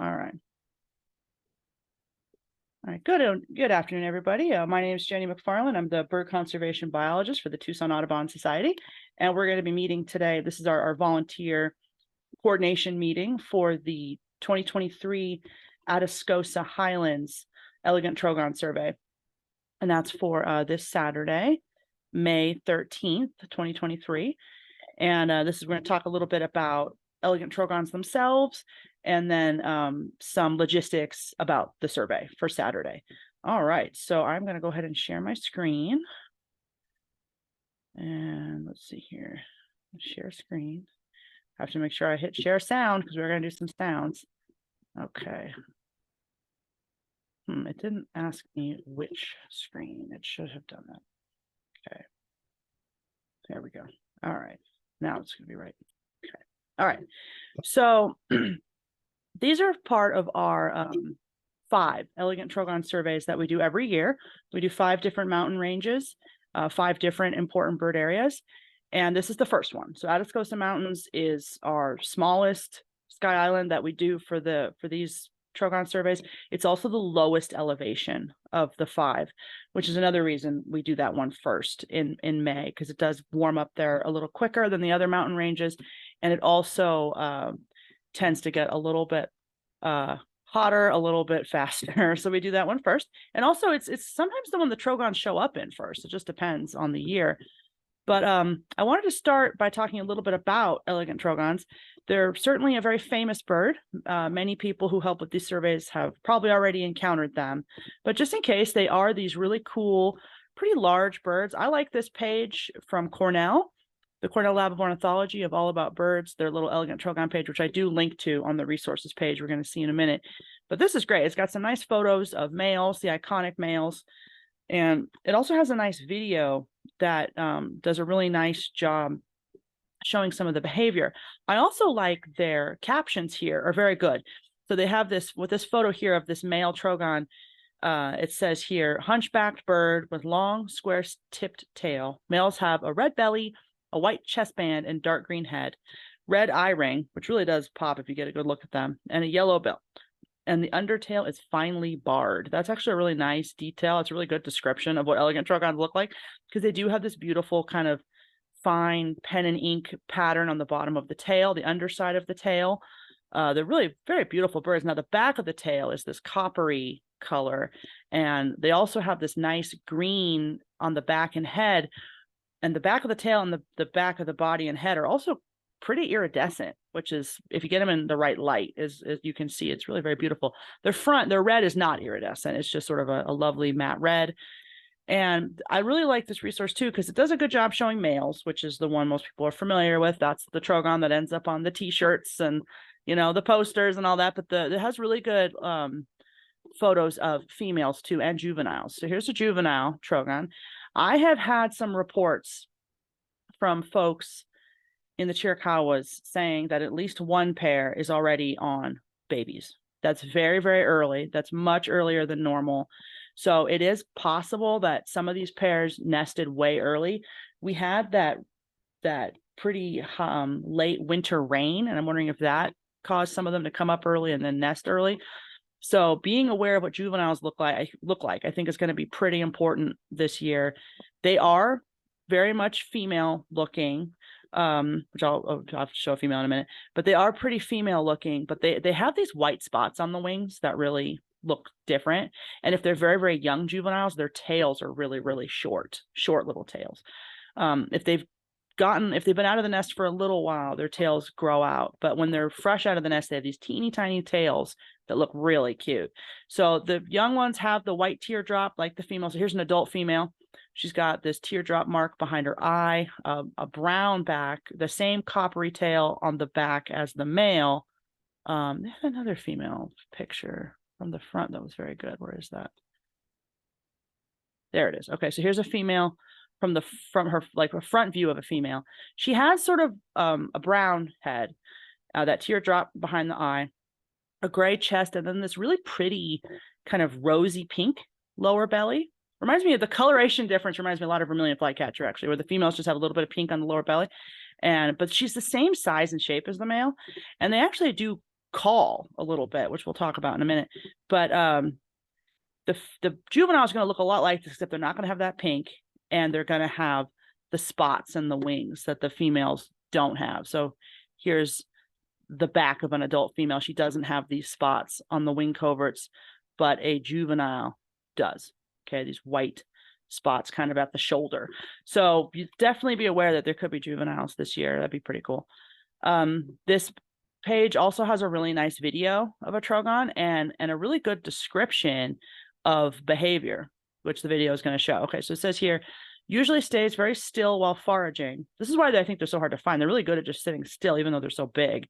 All right. All right. Good afternoon, everybody. My name is Jenny McFarland. I'm the bird conservation biologist for the Tucson Audubon Society, and we're going to be meeting today. This is our volunteer coordination meeting for the 2023 Atascosas Highlands Elegant Trogon Survey, and that's for this Saturday, May 13th, 2023. And we're going to talk a little bit about elegant trogons themselves, and then some logistics about the survey for Saturday. All right, so I'm going to go ahead and share my screen. And let's see here, share screen. I have to make sure I hit share sound because we're going to do some sounds. Okay. It didn't ask me which screen. It should have done that. Okay. There we go. All right. Now it's going to be right. Okay. All right. So these are part of our 5 elegant trogon surveys that we do every year. We do 5 different mountain ranges, 5 different important bird areas. And this is the first one. So Atascosas Mountains is our smallest sky island that we do for these trogon surveys. It's also the lowest elevation of the 5, which is another reason we do that one first in May, because it does warm up there a little quicker than the other mountain ranges. And it also tends to get a little bit hotter a little bit faster. So we do that one first. And also it's sometimes the one the trogons show up in first. It just depends on the year. But I wanted to start by talking a little bit about elegant trogons. They're certainly a very famous bird. Many people who help with these surveys have probably already encountered them. But just in case, they are these really cool, pretty large birds. I like this page from Cornell, the Cornell Lab of Ornithology of All About Birds, their little elegant trogon page, which I do link to on the resources page we're going to see in a minute. But this is great. It's got some nice photos of males, the iconic males. And it also has a nice video that does a really nice job showing some of the behavior. I also like their captions here are very good. So they have this, with this photo here of this male trogon, it says here, hunchbacked bird with long, square-tipped tail. Males have a red belly, a white chest band, and dark green head, red eye ring, which really does pop if you get a good look at them, and a yellow bill. And the undertail is finely barred. That's actually a really nice detail. It's a really good description of what elegant trogons look like, because they do have this beautiful kind of fine pen and ink pattern on the bottom of the tail, the underside of the tail. They're really very beautiful birds. Now, the back of the tail is this coppery color, and they also have this nice green on the back and head. And the back of the tail and the back of the body and head are also pretty iridescent, which is, if you get them in the right light, as you can see, it's really very beautiful. Their red is not iridescent. It's just sort of a lovely matte red. And I really like this resource too, because it does a good job showing males, which is the one most people are familiar with. That's the trogon that ends up on the t-shirts and, the posters and all that. But it has really good photos of females too, and juveniles. So here's a juvenile trogon. I have had some reports from folks in the Chiricahuas saying that at least one pair is already on babies. That's very, very early. That's much earlier than normal. So it is possible that some of these pairs nested way early. We had that pretty late winter rain, and I'm wondering if that caused some of them to come up early and then nest early. So being aware of what juveniles look like, I think is going to be pretty important this year. They are very much female looking, which I'll have to show a female in a minute, but they are pretty female looking, but they have these white spots on the wings that really look different. And if they're very, very young juveniles, their tails are really, really short little tails. If they've been out of the nest for a little while, their tails grow out. But when they're fresh out of the nest, they have these teeny tiny tails that look really cute. So the young ones have the white teardrop like the female. So here's an adult female. She's got this teardrop mark behind her eye, a brown back, the same coppery tail on the back as the male. They have another female picture from the front that was very good. Where is that? There it is. Okay, so here's a female from her, like a front view of a female. She has sort of a brown head, that teardrop behind the eye, a gray chest, and then this really pretty kind of rosy pink lower belly. Reminds me of the coloration difference, reminds me a lot of Vermilion flycatcher, actually, where the females just have a little bit of pink on the lower belly. But she's the same size and shape as the male. And they actually do call a little bit, which we'll talk about in a minute. But the juvenile is going to look a lot like this, except they're not going to have that pink, and they're going to have the spots and the wings that the females don't have. So here's the back of an adult female. She doesn't have these spots on the wing coverts, but a juvenile does. Okay, these white spots kind of at the shoulder. So you definitely be aware that there could be juveniles this year. That'd be pretty cool. This page also has a really nice video of a Trogon and a really good description of behavior, which the video is going to show. Okay, so it says here, usually stays very still while foraging. This is why I think they're so hard to find. They're really good at just sitting still, even though they're so big.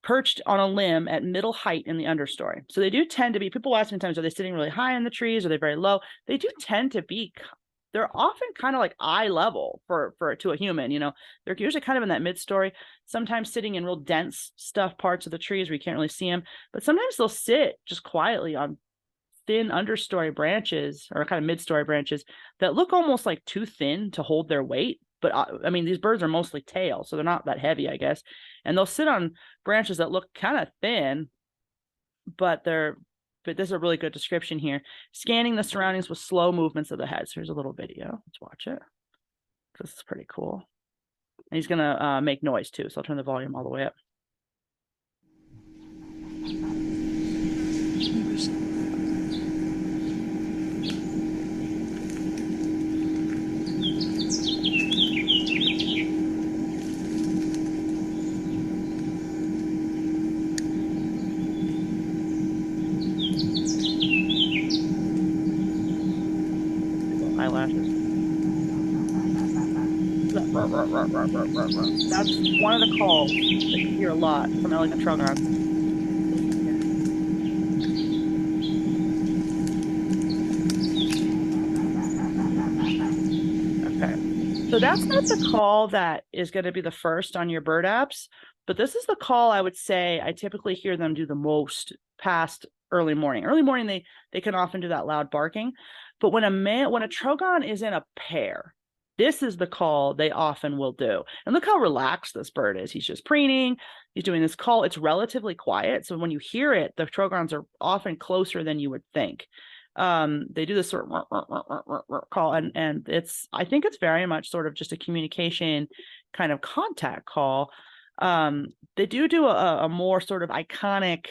Perched on a limb at middle height in the understory. So they do tend to be, people ask me sometimes, are they sitting really high in the trees? Are they very low? They do tend to be, they're often kind of like eye level to a human, you know. They're usually kind of in that mid-story, sometimes sitting in real dense stuff parts of the trees where you can't really see them, but sometimes they'll sit just quietly on thin understory branches or kind of mid-story branches that look almost like too thin to hold their weight. But I mean, these birds are mostly tail, so they're not that heavy, I guess. And they'll sit on branches that look kind of thin, but this is a really good description here. Scanning the surroundings with slow movements of the head. So here's a little video. Let's watch it. This is pretty cool. And he's gonna make noise too, so I'll turn the volume all the way up. Eyelashes. That's one of the calls that you hear a lot from elegant Trogons. Okay, so that's not the call that is going to be the first on your bird apps, but this is the call I would say I typically hear them do the most past early morning. Early morning, they can often do that loud barking. But when a Trogon is in a pair, this is the call they often will do. And look how relaxed this bird is. He's just preening. He's doing this call. It's relatively quiet. So when you hear it, the Trogons are often closer than you would think. They do this sort of call, and I think it's very much sort of just a communication kind of contact call. They do a more sort of iconic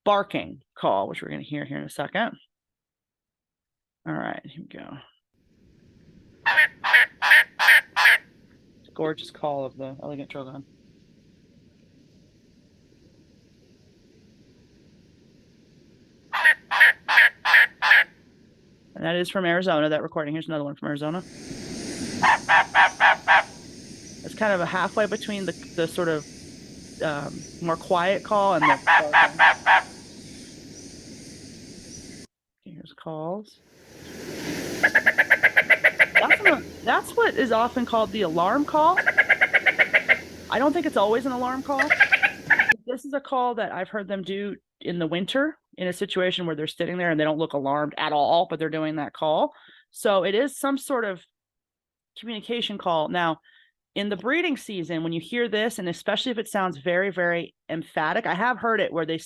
barking call, which we're going to hear here in a second. All right, here we go. It's a gorgeous call of the elegant Trogon. And that is from Arizona, that recording. Here's another one from Arizona. It's kind of a halfway between the sort of more quiet call and the barking. Here's calls. That's what is often called the alarm call. I don't think it's always an alarm call. This is a call that I've heard them do in the winter in a situation where they're sitting there and they don't look alarmed at all, but they're doing that call. So it is some sort of communication call. Now, in the breeding season, when you hear this, and especially if it sounds very, very emphatic, I have heard it where they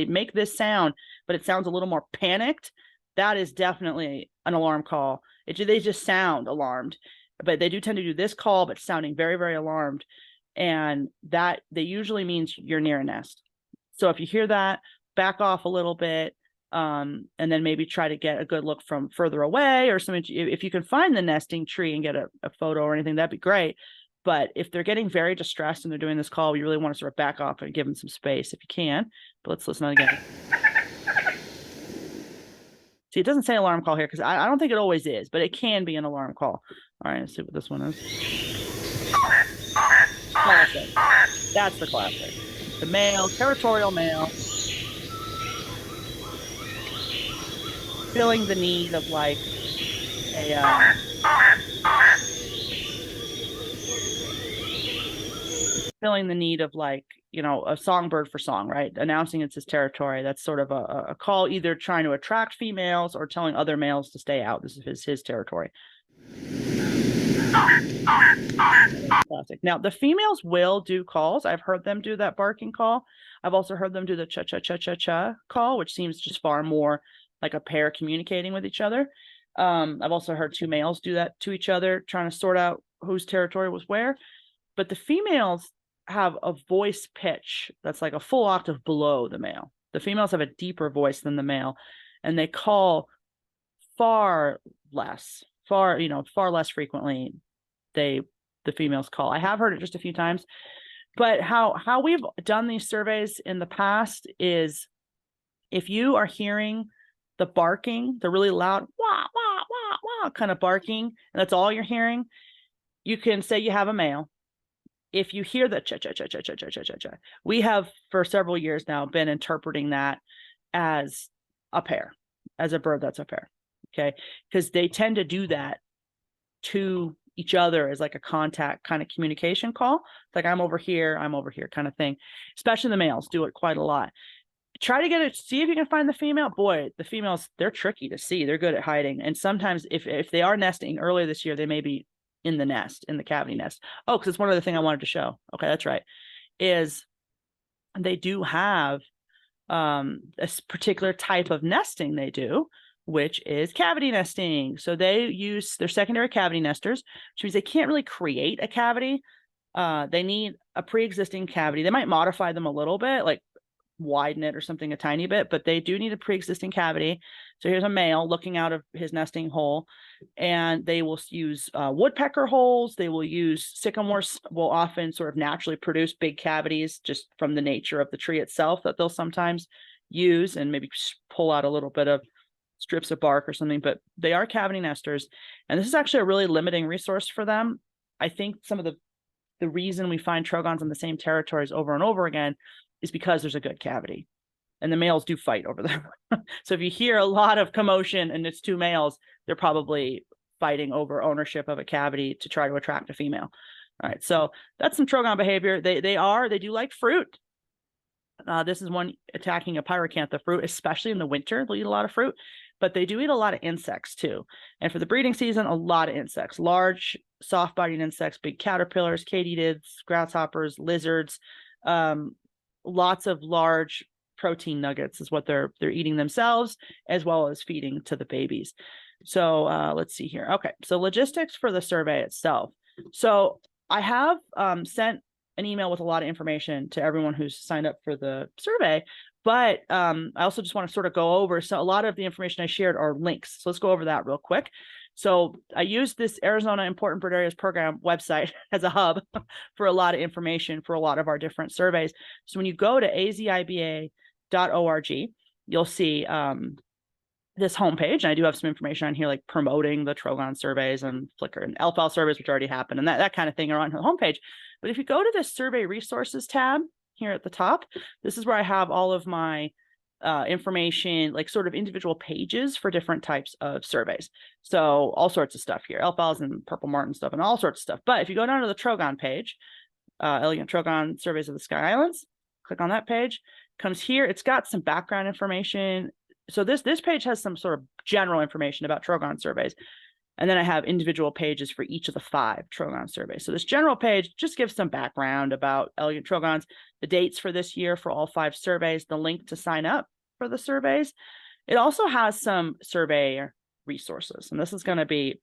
make this sound, but it sounds a little more panicked. That is definitely an alarm call. They just sound alarmed, but they do tend to do this call, but sounding very, very alarmed. And that usually means you're near a nest. So if you hear that, back off a little bit, and then maybe try to get a good look from further away or something. If you can find the nesting tree and get a photo or anything, that'd be great. But if they're getting very distressed and they're doing this call, you really want to sort of back off and give them some space if you can. But let's listen again. See, it doesn't say alarm call here because I don't think it always is, but it can be an alarm call. All right, let's see what this one is. Classic. That's the classic. The male, territorial male, feeling the need of like a a songbird for song, right? Announcing it's his territory. That's sort of a call, either trying to attract females or telling other males to stay out. This is his territory. Classic. Now, the females will do calls. I've heard them do that barking call. I've also heard them do the cha-cha-cha-cha-cha call, which seems just far more like a pair communicating with each other. I've also heard two males do that to each other, trying to sort out whose territory was where. But the females have a voice pitch that's like a full octave below the male. The females have a deeper voice than the male, and they call far less frequently. The females call. I have heard it just a few times, but how we've done these surveys in the past is if you are hearing the barking, the really loud wah wah wah wah kind of barking, and that's all you're hearing, you can say you have a male. If you hear the cha cha cha cha cha cha cha cha, we have for several years now been interpreting that as a pair, as a bird that's a pair. Okay, because they tend to do that to each other as like a contact kind of communication call. It's like I'm over here kind of thing. Especially the males do it quite a lot. Try to get it, see if you can find the female. Boy, the females, they're tricky to see. They're good at hiding. And sometimes if they are nesting earlier this year, they may be in the nest, in the cavity nest. Oh, because it's one other thing I wanted to show. Okay, that's right. Is they do have a particular type of nesting they do, which is cavity nesting. So they're secondary cavity nesters, which means they can't really create a cavity. They need a pre-existing cavity. They might modify them a little bit, like widen it or something a tiny bit, but they do need a pre-existing cavity. So here's a male looking out of his nesting hole, and they will use woodpecker holes. They will use sycamores will often sort of naturally produce big cavities just from the nature of the tree itself that they'll sometimes use and maybe pull out a little bit of strips of bark or something, but they are cavity nesters. And this is actually a really limiting resource for them. I think some of the reason we find trogons in the same territories over and over again is because there's a good cavity, and the males do fight over them. So if you hear a lot of commotion and it's two males, they're probably fighting over ownership of a cavity to try to attract a female. All right, so that's some trogon behavior. They do like fruit. This is one attacking a pyracantha fruit, especially in the winter. They'll eat a lot of fruit, but they do eat a lot of insects too. And for the breeding season, a lot of insects, large soft-bodied insects, big caterpillars, katydids, grasshoppers, lizards, lots of large protein nuggets is what they're eating themselves, as well as feeding to the babies. So let's see here. Okay, so logistics for the survey itself. So I have sent an email with a lot of information to everyone who's signed up for the survey, but I also just want to sort of go over. So a lot of the information I shared are links. So let's go over that real quick. So I use this Arizona Important Bird Areas Program website as a hub for a lot of information for a lot of our different surveys. So when you go to aziba.org, you'll see this homepage. And I do have some information on here, like promoting the Trogon surveys and Flickr and Elfal surveys, which already happened, and that kind of thing are on the homepage. But if you go to the survey resources tab here at the top, this is where I have all of my information, like sort of individual pages for different types of surveys. So all sorts of stuff here, Elfals and Purple Martin stuff and all sorts of stuff. But if you go down to the Trogon page, Elegant Trogon Surveys of the Sky Islands, click on that page, comes here. It's got some background information. So this page has some sort of general information about Trogon surveys. And then I have individual pages for each of the 5 Trogon surveys. So this general page just gives some background about Elegant Trogons, the dates for this year for all 5 surveys, the link to sign up for the surveys. It also has some survey resources, and this is going to be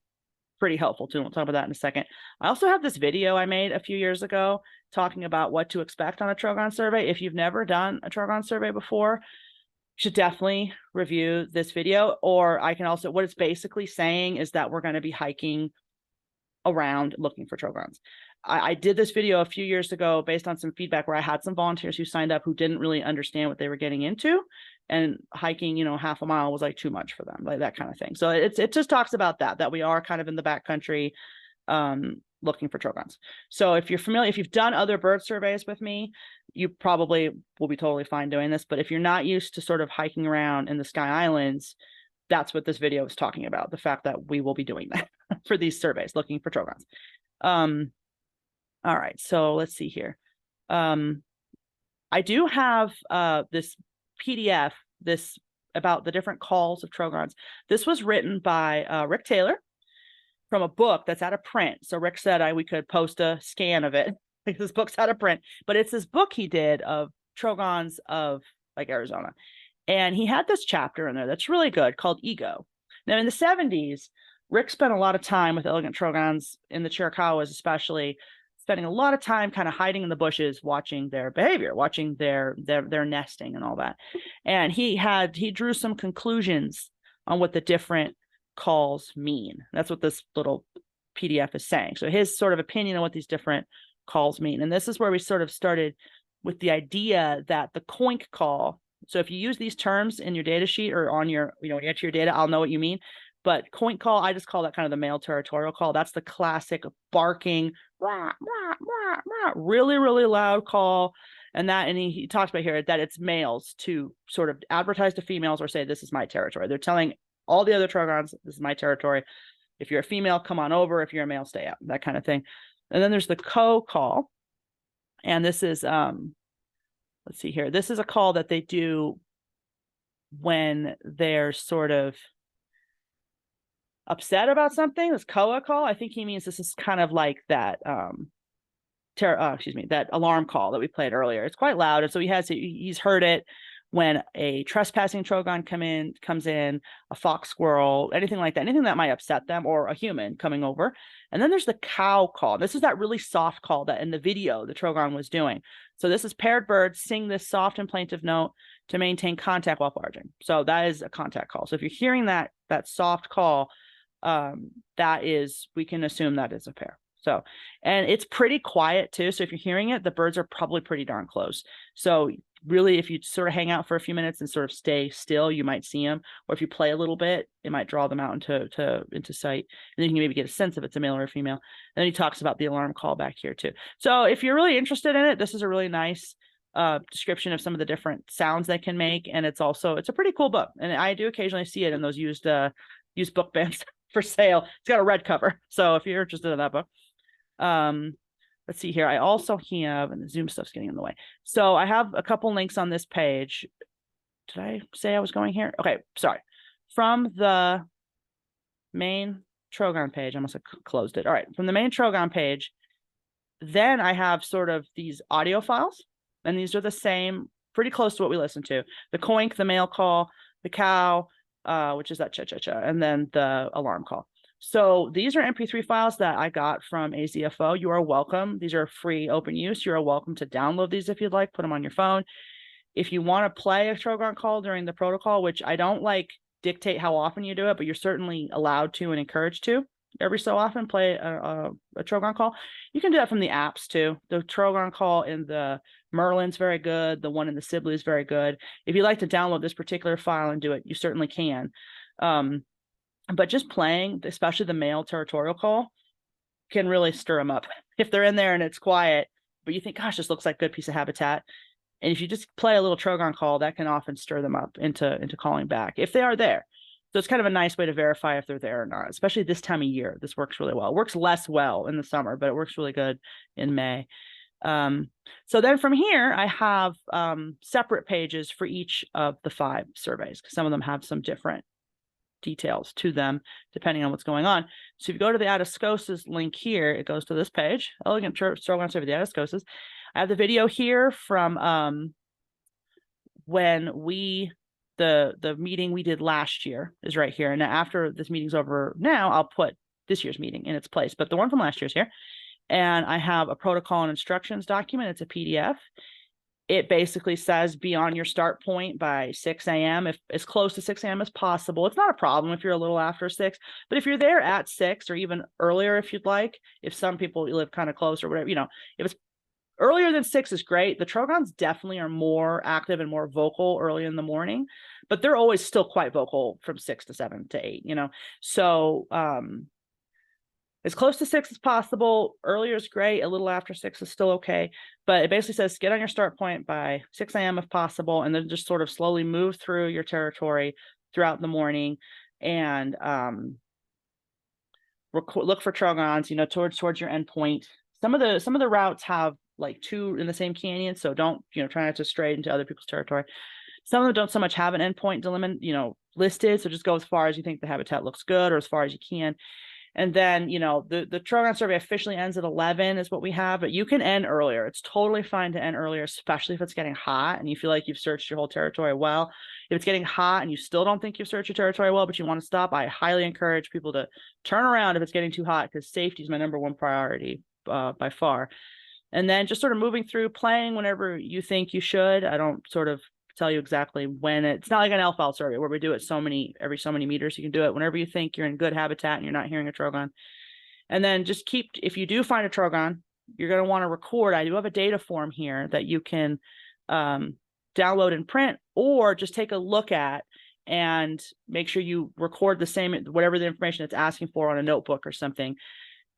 pretty helpful too. We'll talk about that in a second. I also have this video I made a few years ago talking about what to expect on a Trogon survey. If you've never done a Trogon survey before, should definitely review this video. Or I can also, what it's basically saying is that we're going to be hiking around looking for Trogons. I did this video a few years ago based on some feedback where I had some volunteers who signed up who didn't really understand what they were getting into, and hiking, half a mile was like too much for them, like that kind of thing. So it just talks about that we are kind of in the backcountry looking for Trogons. So if you're familiar, if you've done other bird surveys with me, you probably will be totally fine doing this. But if you're not used to sort of hiking around in the Sky Islands, that's what this video is talking about, the fact that we will be doing that for these surveys, looking for Trogons. All right, so let's see here. I do have this PDF, about the different calls of Trogons. This was written by Rick Taylor, from a book that's out of print. So Rick said we could post a scan of it. This book's out of print, but it's this book he did of Trogons of like Arizona. And he had this chapter in there that's really good called Ego. Now, in the 70s, Rick spent a lot of time with elegant Trogons in the Chiricahuas, especially spending a lot of time kind of hiding in the bushes, watching their behavior, watching their nesting and all that. And he drew some conclusions on what the different calls mean. That's what this little PDF is saying. So his sort of opinion on what these different calls mean. And this is where we sort of started with the idea that the coink call. So if you use these terms in your data sheet or on your, when you enter your data, I'll know what you mean. But coink call, I just call that kind of the male territorial call. That's the classic barking, rah, rah, rah, rah, really, really loud call. And he talks about here that it's males to sort of advertise to females or say, this is my territory. They're telling all the other Trogons, this is my territory. If you're a female, come on over. If you're a male, stay out, that kind of thing. And then there's the co call. And this is, let's see here. This is a call that they do when they're sort of upset about something. This Koa call, I think he means this is kind of like that that alarm call that we played earlier. It's quite loud, and so he's heard it when a trespassing Trogon comes in, a fox squirrel, anything like that, anything that might upset them, or a human coming over. And then there's the cow call. This is that really soft call that in the video the Trogon was doing. So this is paired birds sing this soft and plaintive note to maintain contact while foraging. So that is a contact call. So if you're hearing that soft call, we can assume that is a pair. So, and it's pretty quiet too. So if you're hearing it, the birds are probably pretty darn close. So really, if you sort of hang out for a few minutes and sort of stay still, you might see them. Or if you play a little bit, it might draw them out into sight. And then you can maybe get a sense if it's a male or a female. And then he talks about the alarm call back here too. So if you're really interested in it, this is a really nice description of some of the different sounds they can make. And it's a pretty cool book. And I do occasionally see it in those used book bins for sale. It's got a red cover. So if you're interested in that book, let's see here. I also have, and the Zoom stuff's getting in the way. So I have a couple links on this page. Did I say I was going here? Okay, sorry. From the main Trogon page, I must have closed it. All right, from the main Trogon page, then I have sort of these audio files, and these are the same, pretty close to what we listened to. The coink, the male call, the cow, which is that cha-cha-cha, and then the alarm call. So these are MP3 files that I got from AZFO. You are welcome. These are free open use. You are welcome to download these if you'd like, put them on your phone. If you want to play a Trogon call during the protocol, which I don't dictate how often you do it, but you're certainly allowed to and encouraged to every so often play a Trogon call. You can do that from the apps too. The Trogon call in the Merlin's very good. The one in the Sibley is very good. If you like to download this particular file and do it, you certainly can. But just playing, especially the male territorial call, can really stir them up. If they're in there and it's quiet, but you think, gosh, this looks like a good piece of habitat. And if you just play a little Trogon call, that can often stir them up into calling back if they are there. So it's kind of a nice way to verify if they're there or not, especially this time of year. This works really well. It works less well in the summer, but it works really good in May. So then from here, I have separate pages for each of the 5 surveys, because some of them have some different details to them depending on what's going on. So if you go to the Atascosas link here, it goes to this page, Elegant Trogon Survey, the Atascosas. I have the video here from when the meeting we did last year is right here. And after this meeting's over now, I'll put this year's meeting in its place, but the one from last year's here. And I have a protocol and instructions document. It's a PDF. It basically says be on your start point by 6 a.m. if as close to 6 a.m. as possible. It's not a problem if you're a little after 6, but if you're there at 6 or even earlier, if you'd like, if some people live kind of close or whatever, if it's earlier than 6 is great. The Trogons definitely are more active and more vocal early in the morning, but they're always still quite vocal from 6 to 7 to 8, So as close to 6 as possible. Earlier is great. A little after 6 is still okay. But it basically says get on your start point by 6 a.m. if possible, and then just sort of slowly move through your territory throughout the morning and look for Trogons, towards your endpoint. Some of the routes have 2 in the same canyon, so don't try not to stray into other people's territory. Some of them don't so much have an endpoint listed, so just go as far as you think the habitat looks good or as far as you can. And then, you know, the Trogon survey officially ends at 11 is what we have, but you can end earlier. It's totally fine to end earlier, especially if it's getting hot and you feel like you've searched your whole territory well. If it's getting hot and you still don't think you've searched your territory well, but you want to stop, I highly encourage people to turn around if it's getting too hot, because safety is my number one priority by far. And then just sort of moving through, playing whenever you think you should. I don't sort of tell you exactly when. It's not like an elf file survey where we do it every so many meters. You can do it whenever you think you're in good habitat and you're not hearing a Trogon. And then just if you do find a Trogon, you're going to want to record. I do have a data form here that you can download and print, or just take a look at and make sure you record the same, whatever the information it's asking for, on a notebook or something,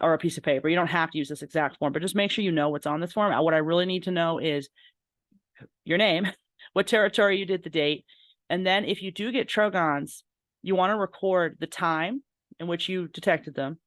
or a piece of paper. You don't have to use this exact form, but just make sure you know what's on this form. What I really need to know is your name, what territory you did, the date. And then if you do get Trogons, you want to record the time in which you detected them,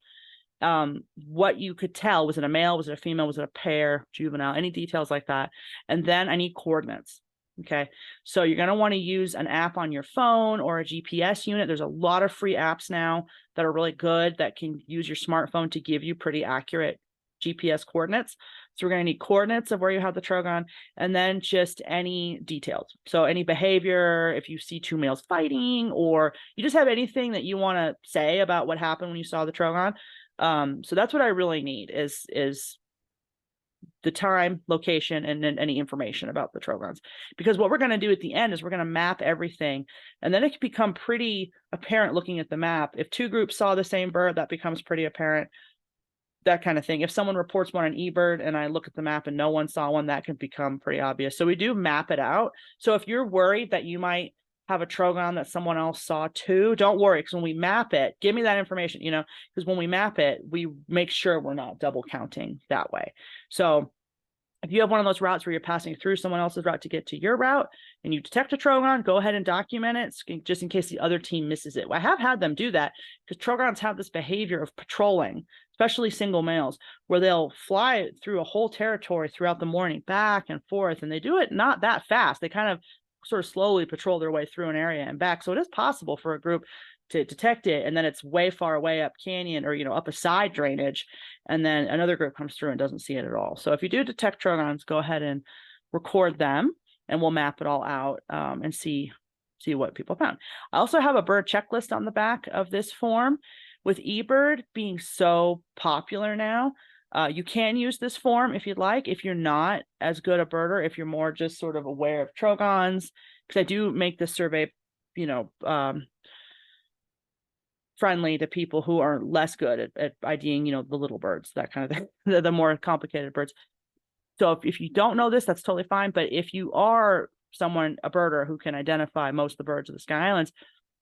what you could tell. Was it a male? Was it a female? Was it a pair, juvenile? Any details like that. And then I need coordinates. Okay, so you're going to want to use an app on your phone or a GPS unit. There's a lot of free apps now that are really good that can use your smartphone to give you pretty accurate GPS coordinates. So we're going to need coordinates of where you have the Trogon, and then just any details. So any behavior, if you see two males fighting, or you just have anything that you want to say about what happened when you saw the Trogon. So that's what I really need is the time, location, and then any information about the Trogons. Because what we're going to do at the end is we're going to map everything, and then it can become pretty apparent looking at the map. If two groups saw the same bird, that becomes pretty apparent, that kind of thing. If someone reports one on eBird and I look at the map and no one saw one, that can become pretty obvious. So we do map it out. So if you're worried that you might have a Trogon that someone else saw too, don't worry, because when we map it, give me that information, you know, because when we map it, we make sure we're not double counting that way. So if you have one of those routes where you're passing through someone else's route to get to your route and you detect a Trogon, go ahead and document it just in case the other team misses it. I have had them do that because Trogons have this behavior of patrolling, especially single males, where they'll fly through a whole territory throughout the morning, back and forth, and they do it not that fast. They kind of sort of slowly patrol their way through an area and back. So it is possible for a group to detect it, and then it's way far away up canyon, or, you know, up a side drainage, and then another group comes through and doesn't see it at all. So if you do detect Trogons, go ahead and record them, and we'll map it all out and see what people found. I also have a bird checklist on the back of this form. With eBird being so popular now, you can use this form if you'd like, if you're not as good a birder, if you're more just sort of aware of Trogons, because I do make this survey, you know, friendly to people who are less good at IDing, you know, the little birds, that kind of thing, the more complicated birds. So if you don't know this, that's totally fine. But if you are a birder who can identify most of the birds of the Sky Islands,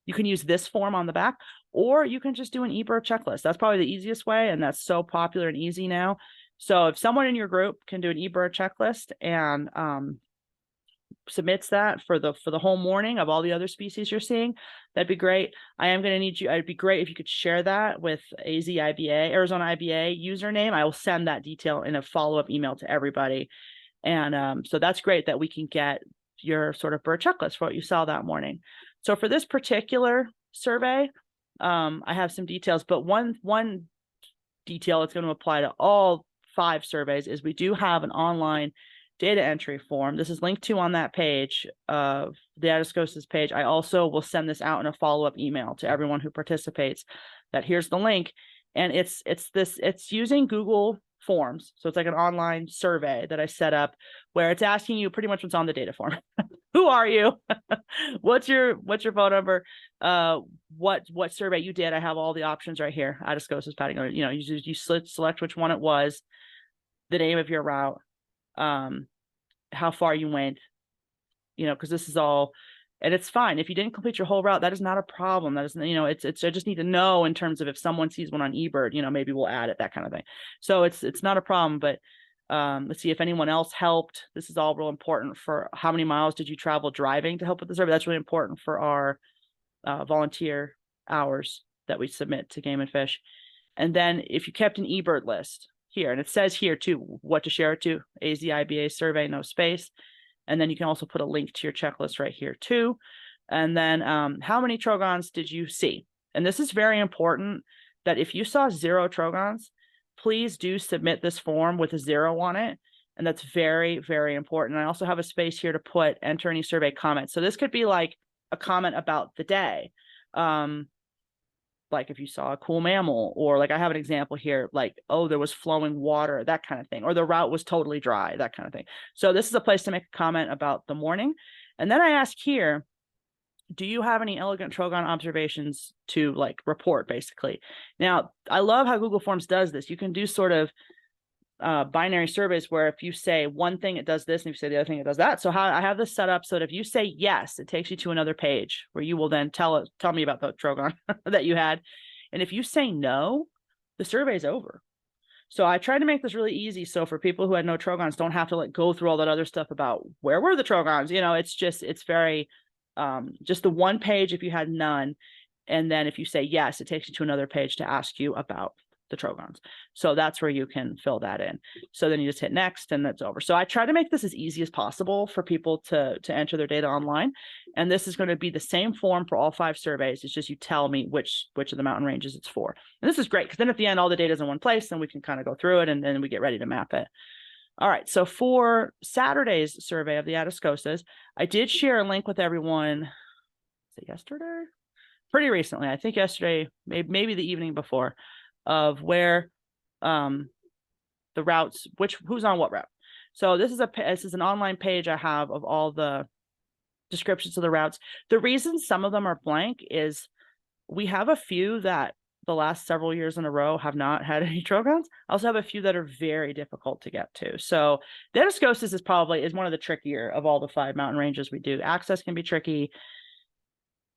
you can use this form on the back, or you can just do an eBird checklist. That's probably the easiest way, and that's so popular and easy now. So if someone in your group can do an eBird checklist and submits that for the whole morning of all the other species you're seeing, that'd be great. I am going to need you. It'd be great if you could share that with Arizona IBA username. I will send that detail in a follow-up email to everybody. And so that's great that we can get your sort of bird checklist for what you saw that morning. So for this particular survey, I have some details, but one detail that's going to apply to all 5 surveys is we do have an online data entry form. This is linked to on that page of the Atascosas page. I also will send this out in a follow-up email to everyone who participates, that here's the link. And it's using Google Forms. So it's like an online survey that I set up where it's asking you pretty much what's on the data form. Who are you? What's your phone number? What survey you did? I have all the options right here. Atascosas Patagonia. You know, you select which one it was, the name of your route, how far you went, you know, because this is all, and it's fine if you didn't complete your whole route. That is not a problem. That is, you know, it's I just need to know in terms of if someone sees one on eBird, you know, maybe we'll add it, that kind of thing. So it's not a problem. But let's see if anyone else helped. This is all real important for how many miles did you travel driving to help with the survey. That's really important for our volunteer hours that we submit to Game and Fish. And then if you kept an eBird list here, and it says here too what to share it to, AZIBA survey, no space. And then you can also put a link to your checklist right here too. And then how many Trogons did you see? And this is very important that if you saw 0 Trogons, please do submit this form with a 0 on it. And that's very, very important. I also have a space here to put enter any survey comments. So this could be like a comment about the day. Like if you saw a cool mammal, or like I have an example here, like, oh, there was flowing water, that kind of thing, or the route was totally dry, that kind of thing. So this is a place to make a comment about the morning. And then I ask here, do you have any elegant Trogon observations to like report, basically? Now, I love how Google Forms does this. You can do sort of binary surveys where if you say one thing, it does this, and if you say the other thing, it does that. So how I have this set up so that if you say yes, it takes you to another page where you will then tell me about the Trogon that you had. And if you say no, the survey is over. So I tried to make this really easy. So for people who had no Trogons, don't have to like go through all that other stuff about where were the Trogons. You know, it's very just the one page if you had none. And then if you say yes, it takes you to another page to ask you about the Trogons. So that's where you can fill that in. So then you just hit next and that's over. So I try to make this as easy as possible for people to enter their data online. And this is going to be the same form for all 5 surveys. It's just you tell me which of the mountain ranges it's for. And this is great because then at the end, all the data is in one place and we can kind of go through it and then we get ready to map it. All right. So for Saturday's survey of the Atascosas, I did share a link with everyone. Was it yesterday? Pretty recently. I think yesterday, maybe the evening before, of where the routes, who's on what route. So this is an online page I have of all the descriptions of the routes. The reason some of them are blank is we have a few that the last several years in a row have not had any Trogons. I also have a few that are very difficult to get to. So the Atascosas is one of the trickier of all the 5 mountain ranges we do. Access can be tricky.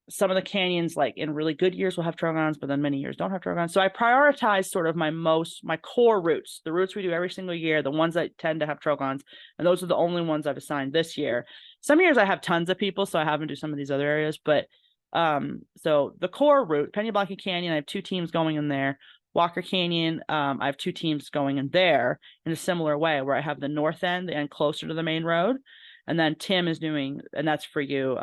Some of the canyons, like in really good years, will have Trogons, but then many years don't have Trogons. So I prioritize sort of my core routes, the routes we do every single year, the ones that tend to have Trogons. And those are the only ones I've assigned this year. Some years I have tons of people, so I have them do some of these other areas. But so the core route, Peña Canyon, I have 2 teams going in there. Walker Canyon, I have 2 teams going in there in a similar way, where I have the north end, the end closer to the main road. And then Tim is doing, and that's for you,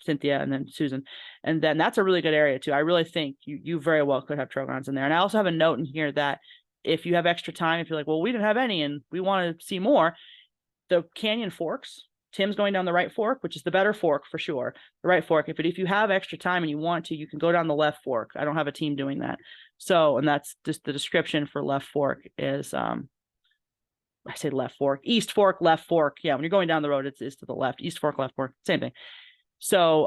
Cynthia, and then Susan. And then that's a really good area too. I really think you very well could have Trogons in there. And I also have a note in here that if you have extra time, if you're like, well, we didn't have any and we want to see more, the canyon forks, Tim's going down the right fork, which is the better fork for sure, the right fork. But if you have extra time and you want to, you can go down the left fork. I don't have a team doing that. So, and that's just the description for left fork is, I say left fork, east fork, left fork. Yeah, when you're going down the road, it's to the left, east fork, left fork, same thing. So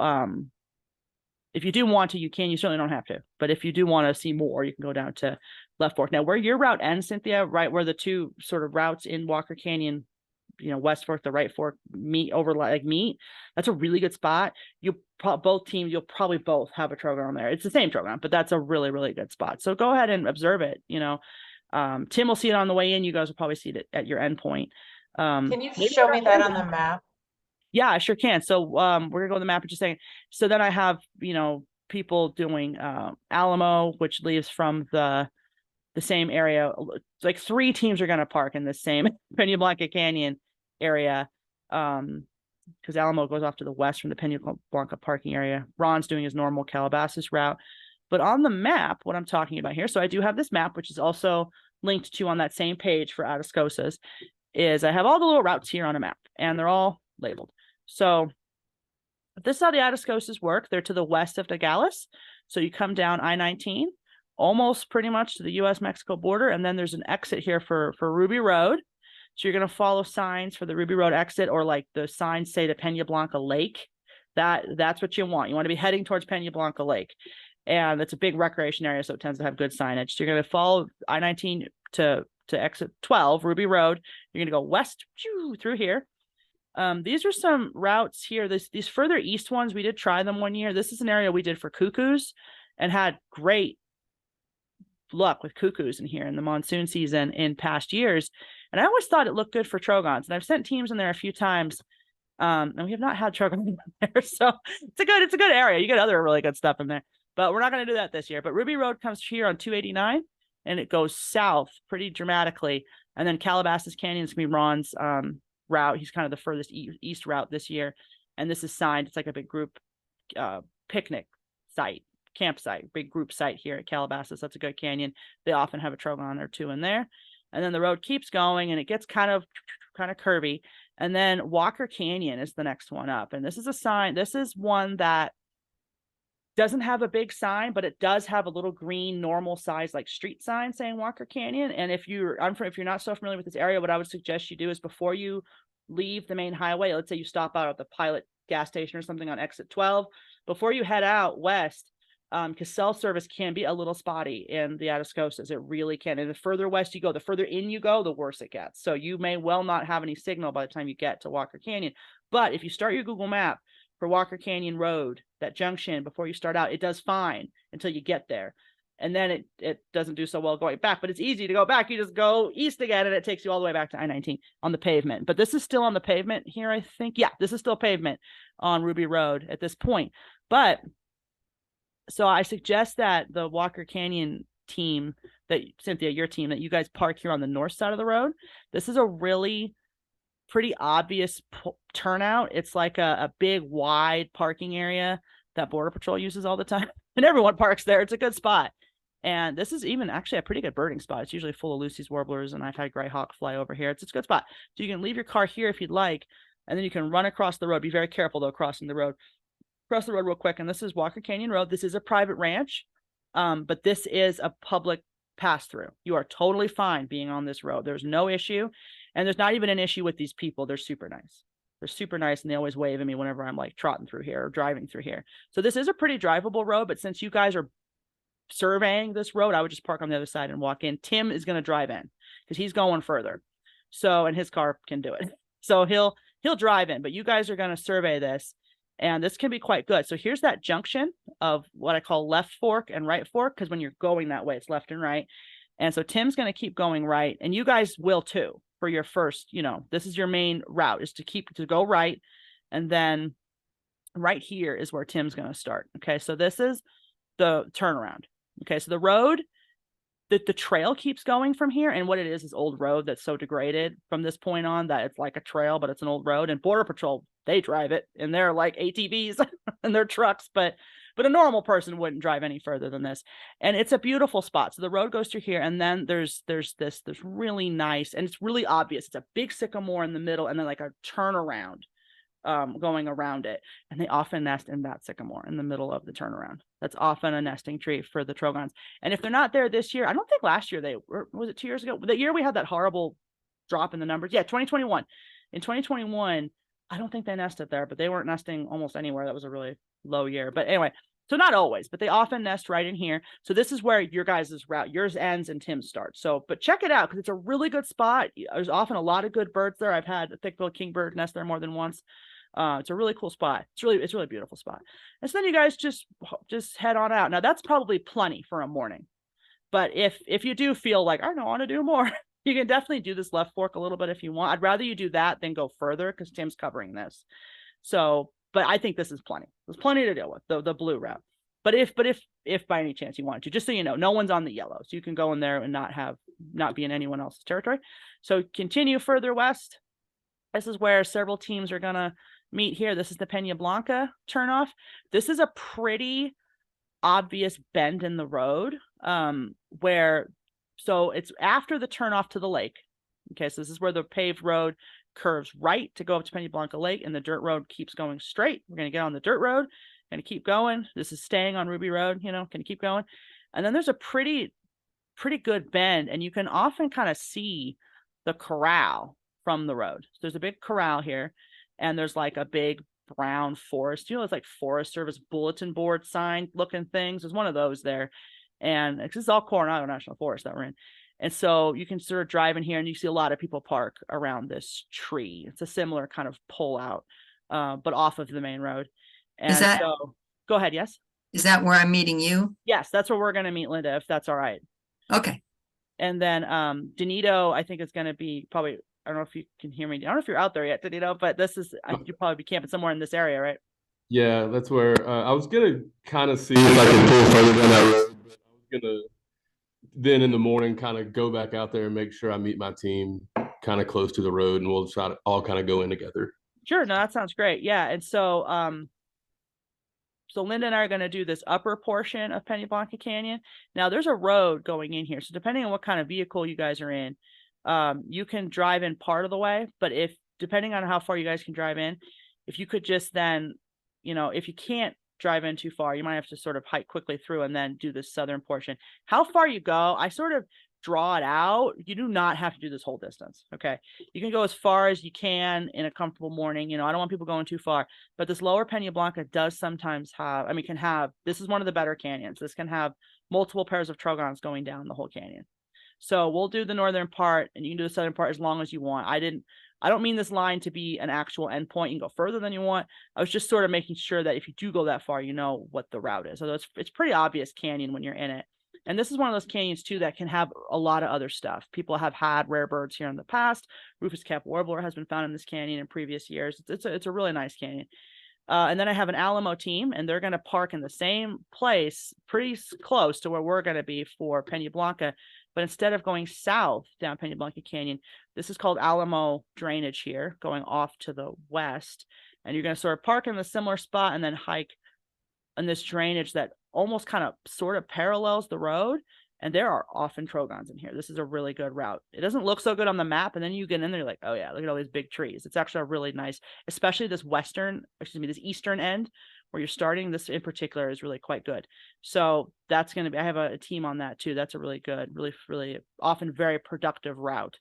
if you do want to, you can. You certainly don't have to. But if you do want to see more, you can go down to left fork. Now, where your route ends, Cynthia, right where the 2 sort of routes in Walker Canyon, west fork, the right fork meet, that's a really good spot. You'll probably both have a Trogon on there. It's the same Trogon, but that's a really, really good spot. So go ahead and observe it. Tim will see it on the way in. You guys will probably see it at your endpoint. Can you show me that on the map? Yeah, I sure can. So we're gonna go to the map in just a second. So then I have, people doing Alamo, which leaves from the same area. Like 3 teams are gonna park in the same Peña Canyon area. Because Alamo goes off to the west from the Peña parking area. Ron's doing his normal Calabasas route. But on the map, what I'm talking about here, so I do have this map, which is also linked to on that same page for Atascosas, is I have all the little routes here on a map, and they're all labeled. So this is how the Atascosas work. They're to the west of Nogales. So you come down I-19, almost pretty much to the U.S.-Mexico border, and then there's an exit here for Ruby Road. So you're going to follow signs for the Ruby Road exit, or like the signs say to Peña Blanca Lake. That's what you want. You want to be heading towards Peña Blanca Lake. And it's a big recreation area, so it tends to have good signage. So you're going to follow I-19 to exit 12, Ruby Road. You're going to go west through here. These are some routes here. These further east ones, we did try them one year. This is an area we did for cuckoos and had great luck with cuckoos in here in the monsoon season in past years. And I always thought it looked good for Trogons. And I've sent teams in there a few times. And we have not had Trogons in there. So it's a good area. You get other really good stuff in there. But we're not going to do that this year. But Ruby Road comes here on 289 and it goes south pretty dramatically. And then Calabasas Canyon is going to be Ron's route. He's kind of the furthest east route this year. And this is signed. It's like a big group picnic site campsite, big group site here at Calabasas. That's a good canyon. They often have a Trogon or two in there. And then the road keeps going and it gets kind of curvy. And then Walker Canyon is the next one up. And this is a sign. This is one that doesn't have a big sign, but it does have a little green normal size like street sign saying Walker Canyon. And if you're not so familiar with this area, what I would suggest you do is before you leave the main highway, let's say you stop out at the Pilot gas station or something on exit 12, before you head out west, because cell service can be a little spotty in the Atascosas. It really can. And the further west you go, the further in you go, the worse it gets. So you may well not have any signal by the time you get to Walker Canyon. But if you start your Google map for Walker Canyon Road, that junction, before you start out, it does fine until you get there. And then it doesn't do so well going back, but it's easy to go back. You just go east again and it takes you all the way back to I-19 on the pavement. But this is still on the pavement here, I think. Yeah, this is still pavement on Ruby Road at this point. But so I suggest that the Walker Canyon team, that Cynthia, your team, that you guys park here on the north side of the road. This is a really pretty obvious turnout. It's like a big wide parking area that Border Patrol uses all the time. And everyone parks there. It's a good spot. And this is even actually a pretty good birding spot. It's usually full of Lucy's warblers, and I've had gray hawk fly over here. It's a good spot. So you can leave your car here if you'd like, and then you can run across the road. Be very careful, though, crossing the road. Cross the road real quick, and this is Walker Canyon Road. This is a private ranch, but this is a public pass-through. You are totally fine being on this road. There's no issue, and there's not even an issue with these people. They're super nice. They're super nice, and they always wave at me whenever I'm like trotting through here or driving through here. So this is a pretty drivable road, but since you guys are surveying this road, I would just park on the other side and walk in. Tim is going to drive in because he's going further. So, and his car can do it. So he'll drive in, but you guys are going to survey this, and this can be quite good. So here's that junction of what I call left fork and right fork, because when you're going that way, it's left and right. And so Tim's going to keep going right, and you guys will too for your first, this is your main route, is to go right. And then right here is where Tim's going to start. Okay. So this is the turnaround. Okay. So the road, the trail keeps going from here. And what it is old road that's so degraded from this point on that it's like a trail, but it's an old road. And Border Patrol, they drive it, and they're like ATVs and they're trucks, but a normal person wouldn't drive any further than this. And it's a beautiful spot. So the road goes through here, and then there's really nice, and it's really obvious. It's a big sycamore in the middle, and then like a turnaround going around it. And they often nest in that sycamore in the middle of the turnaround. That's often a nesting tree for the Trogons. And if they're not there this year, I don't think last year was it 2 years ago? The year we had that horrible drop in the numbers. Yeah, 2021. In 2021, I don't think they nested there, but they weren't nesting almost anywhere. That was a really low year. But anyway, so not always, but they often nest right in here. So this is where your guys' route, yours ends and Tim's starts. So, but check it out because it's a really good spot. There's often a lot of good birds there. I've had a thick-billed kingbird nest there more than once. It's a really cool spot. It's really beautiful spot. And so then you guys just head on out. Now that's probably plenty for a morning. But if you do feel like, I don't want to do more, you can definitely do this left fork a little bit if you want. I'd rather you do that than go further because Tim's covering this. So, but I think this is plenty. There's plenty to deal with, the blue route. But if by any chance you want to, just so you know, no one's on the yellow. So you can go in there and not be in anyone else's territory. So continue further west. This is where several teams are going to meet here. This is the Peña Blanca turnoff. This is a pretty obvious bend in the road so it's after the turnoff to the lake. Okay, so this is where the paved road curves right to go up to Peña Blanca Lake, and the dirt road keeps going straight. We're going to get on the dirt road, going to keep going. This is staying on Ruby Road, going to keep going. And then there's a pretty good bend, and you can often kind of see the corral from the road. So there's a big corral here, and there's like a big brown forest, it's like Forest Service bulletin board sign looking things. There's one of those there. And this is all Coronado National Forest that we're in. And so you can sort of drive in here and you see a lot of people park around this tree. It's a similar kind of pull out, but off of the main road. And so go ahead. Yes. Is that where I'm meeting you? Yes, that's where we're going to meet, Linda, if that's all right. Okay. And then Donito, I think it's going to be probably, I don't know if you can hear me. I don't know if you're out there yet, Donito, but you'll probably be camping somewhere in this area, right? Yeah, that's where I was going to kind of see if I could pull further down that road, but I was going to then in the morning kind of go back out there and make sure I meet my team kind of close to the road, and we'll try to all kind of go in together. Sure. No, that sounds great. Yeah. And so, So Linda and I are going to do this upper portion of Peña Blanca Canyon. Now there's a road going in here. So depending on what kind of vehicle you guys are in, you can drive in part of the way, but depending on how far you guys can drive in, if you could just then, if you can't drive in too far, you might have to sort of hike quickly through and then do the southern portion. How far you go, I sort of draw it out. You do not have to do this whole distance. Okay. You can go as far as you can in a comfortable morning. I don't want people going too far, but this lower Peña Blanca does sometimes this is one of the better canyons. This can have multiple pairs of Trogons going down the whole canyon. So we'll do the northern part and you can do the southern part as long as you want. I don't mean this line to be an actual endpoint. You can go further than you want. I was just sort of making sure that if you do go that far, you know what the route is. Although it's pretty obvious canyon when you're in it. And this is one of those canyons too that can have a lot of other stuff. People have had rare birds here in the past. Rufous cap warbler has been found in this canyon in previous years. It's a really nice canyon. And then I have an Alamo team, and they're going to park in the same place, pretty close to where we're going to be for Peña Blanca. But instead of going south down Peña Blanca Canyon, this is called Alamo drainage here, going off to the west. And you're going to sort of park in the similar spot and then hike in this drainage that almost kind of sort of parallels the road. And there are often Trogons in here. This is a really good route. It doesn't look so good on the map. And then you get in there, you're like, oh yeah, look at all these big trees. It's actually a really nice, especially this this eastern end where you're starting. This in particular is really quite good. So that's going to be, I have a team on that too. That's a really good, really, really often very productive route.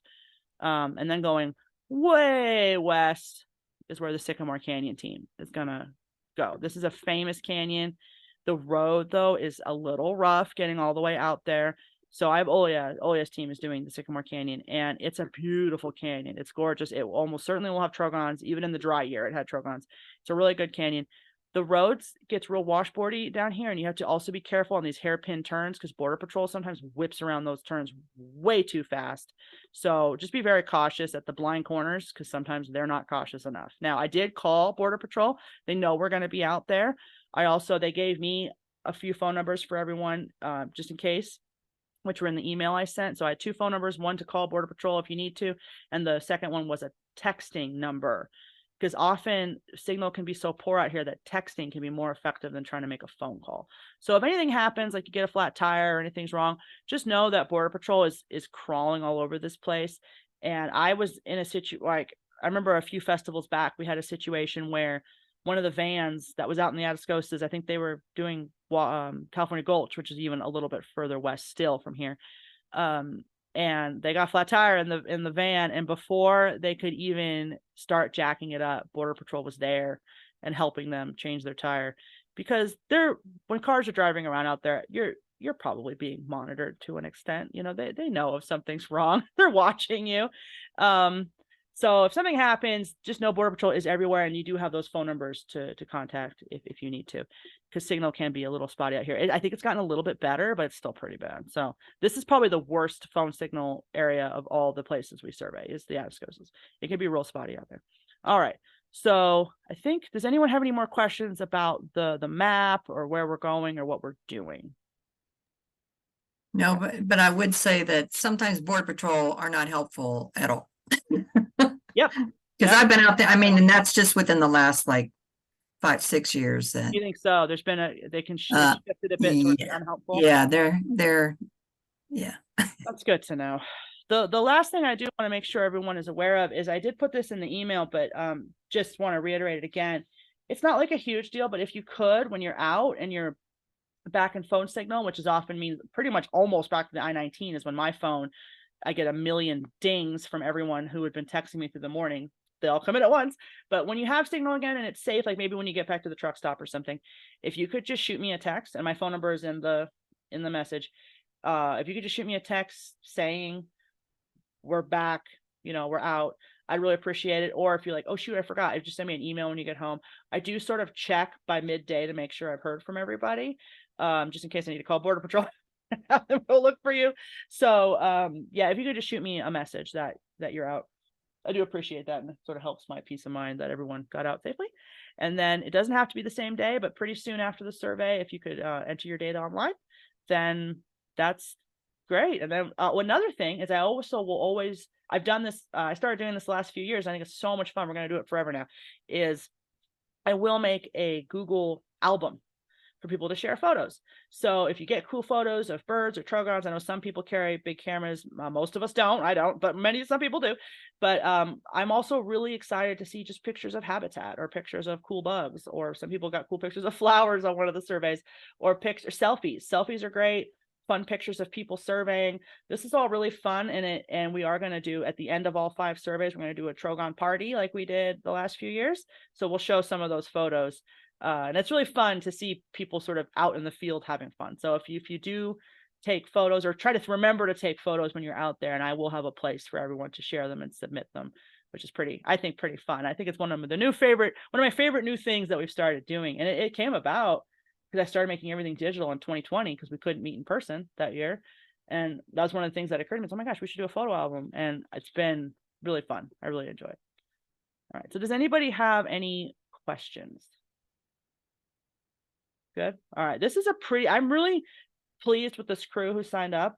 And then going way west is where the Sycamore Canyon team is going to go. This is a famous canyon. The road, though, is a little rough getting all the way out there. So I have Olia. Olia's team is doing the Sycamore Canyon, and it's a beautiful canyon. It's gorgeous. It almost certainly will have Trogons. Even in the dry year, it had Trogons. It's a really good canyon. The roads gets real washboardy down here, and you have to also be careful on these hairpin turns because Border Patrol sometimes whips around those turns way too fast. So just be very cautious at the blind corners because sometimes they're not cautious enough. Now, I did call Border Patrol. They know we're going to be out there. They gave me a few phone numbers for everyone, just in case, which were in the email I sent. So I had 2 phone numbers, one to call Border Patrol if you need to, and the second one was a texting number, because often signal can be so poor out here that texting can be more effective than trying to make a phone call. So if anything happens, like you get a flat tire or anything's wrong, just know that Border Patrol is crawling all over this place. And I was in a I remember a few festivals back, we had a situation where one of the vans that was out in the Atascosas, I think they were doing California Gulch, which is even a little bit further west still from here. And they got a flat tire in the van, and before they could even start jacking it up, Border Patrol was there and helping them change their tire, because when cars are driving around out there, you're probably being monitored to an extent. They know if something's wrong. They're watching you. So if something happens, just know Border Patrol is everywhere, and you do have those phone numbers to contact if you need to, because signal can be a little spotty out here. I think it's gotten a little bit better, but it's still pretty bad. So this is probably the worst phone signal area of all the places we survey, is the Atascosas. It can be real spotty out there. All right. So I think, does anyone have any more questions about the map or where we're going or what we're doing? No, but I would say that sometimes Border Patrol are not helpful at all. Yep. Because I've been out there, and that's just within the last 5-6 years that. You think so? There's been they can shift it a bit towards unhelpful. Yeah, they're yeah. That's good to know. The last thing I do want to make sure everyone is aware of is, I did put this in the email, but just want to reiterate it again. It's not like a huge deal, but if you could, when you're out and you're back in phone signal, which is often means pretty much almost back to the I-19 is when my phone, I get a million dings from everyone who had been texting me through the morning. They all come in at once. But when you have signal again and it's safe, like maybe when you get back to the truck stop or something, if you could just shoot me a text, and my phone number is in the message. If you could just shoot me a text saying we're back, we're out, I'd really appreciate it. Or if you're like, oh shoot, I forgot, just send me an email when you get home. I do sort of check by midday to make sure I've heard from everybody, just in case I need to call Border Patrol. Have them go look for you. So yeah, if you could just shoot me a message that you're out, I do appreciate that, and it sort of helps my peace of mind that everyone got out safely. And then it doesn't have to be the same day, but pretty soon after the survey, if you could enter your data online, then that's great. And then another thing is, I've done this, I started doing this the last few years. I think it's so much fun. We're going to do it forever now. Is I will make a Google album for people to share photos. So if you get cool photos of birds or trogons, I know some people carry big cameras. Most of us don't. I don't, but some people do. But I'm also really excited to see just pictures of habitat or pictures of cool bugs, or some people got cool pictures of flowers on one of the surveys, or selfies. Selfies are great. Fun pictures of people surveying. This is all really fun, and we are going to do, at the end of all 5 surveys, we're going to do a Trogon party like we did the last few years. So we'll show some of those photos. And it's really fun to see people sort of out in the field having fun. So if you do take photos, or try to remember to take photos when you're out there, and I will have a place for everyone to share them and submit them, which is I think pretty fun. I think it's one of my favorite new things that we've started doing. And it came about because I started making everything digital in 2020 because we couldn't meet in person that year. And that was one of the things that occurred to me. Oh my gosh, we should do a photo album. And it's been really fun. I really enjoy it. All right. So does anybody have any questions? Good. All right. This is I'm really pleased with this crew who signed up.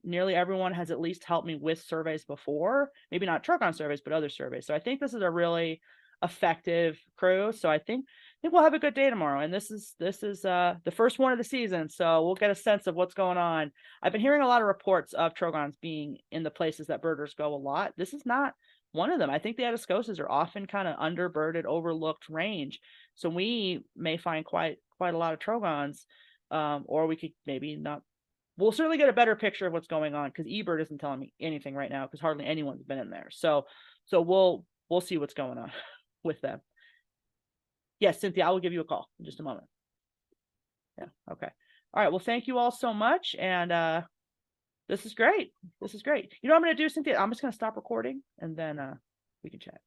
Nearly everyone has at least helped me with surveys before, maybe not Trogon surveys, but other surveys. So I think this is a really effective crew. So I think we'll have a good day tomorrow. And this is the first one of the season. So we'll get a sense of what's going on. I've been hearing a lot of reports of Trogons being in the places that birders go a lot. This is not one of them. I think the Atascosas are often kind of underbirded, overlooked range. So we may find quite a lot of Trogons, or we could maybe not. We'll certainly get a better picture of what's going on, because eBird isn't telling me anything right now because hardly anyone's been in there. So we'll see what's going on with them. Yes, Cynthia, I will give you a call in just a moment. Yeah. Okay. All right. Well, thank you all so much. And this is great. This is great. You know what I'm going to do, Cynthia? I'm just going to stop recording, and then we can chat.